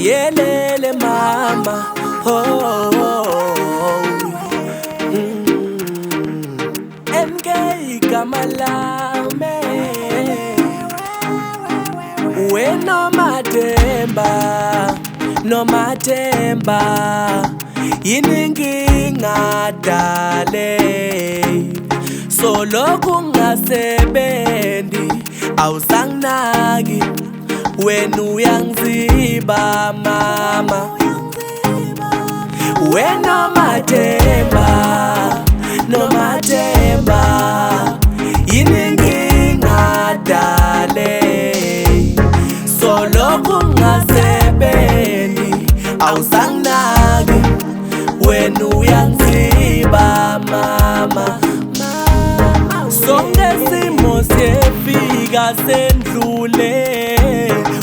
Yelele mama, oh, MK igama lami, wena nomathemba yininkinga dale, solo kungasebenzi awusanginaki wena uyangiziba mama, wena nomathemba yininkinga dale, solo kungasebenzi awusanginaki wena uyangiziba mama. Sonke simo siyefika sendlule,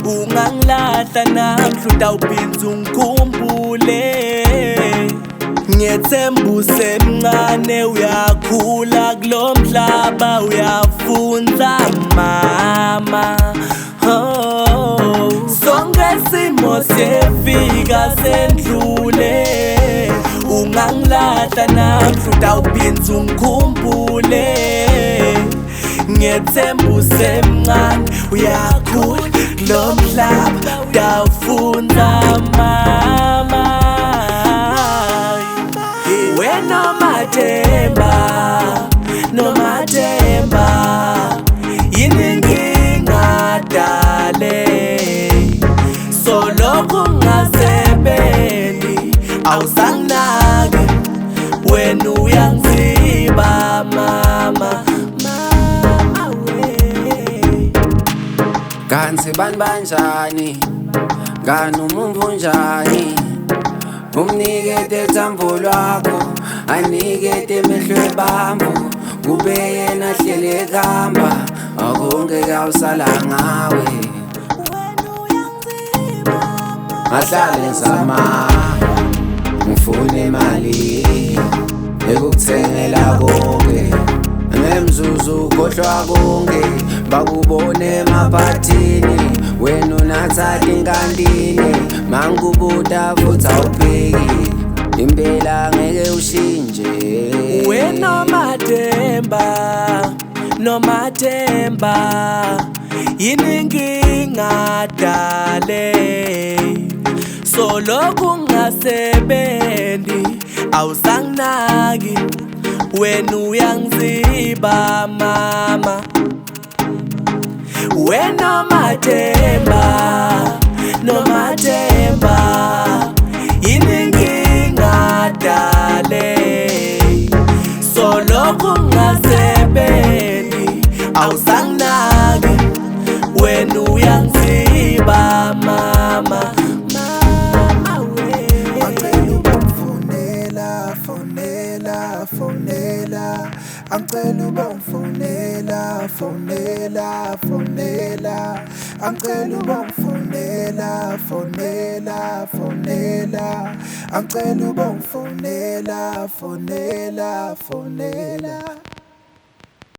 ungangilahla namhla utawuphindza ungikhumbule. Ngiyethemba usemncane uyakhula kulo mhlaba uyafundza mama, oh. Sonke simo siyefika sendlule, ungangilahla namhla utawuphindza ungikhumbule. Ngiyethemba usemncane uyakhula kulo mhlaba utawufundza mama, wena nomathemba yininkinga dale, solo kungasebenzi awusanginaki wena uyangiziba mama. Kanti banjani, ngani umuntfu njani, umnikete thambo lwakho, anikete emehlo ebamvu, kube yena hleli ekhamba, akungeke awusala ngawe. Ngahlale ngizama ngifuna imali ekukuthengela konke, ngemzuzu ukhohlwa konke, bakubone emaphathini wena unathanda inkantini. Mangikubuta futhi awupheki, impela ngeke ushintshe. Wena nomathemba yininkinga dale, solo kungasebenzi awusanginaki wena uyangiziba mama, wena nomathemba yininkinga dale, solo kungasebenzi awusanginaki wena uyangiziba mama. Angicela ubongifonela, angicela ubongifonela, angicela ubongifonela, fonela.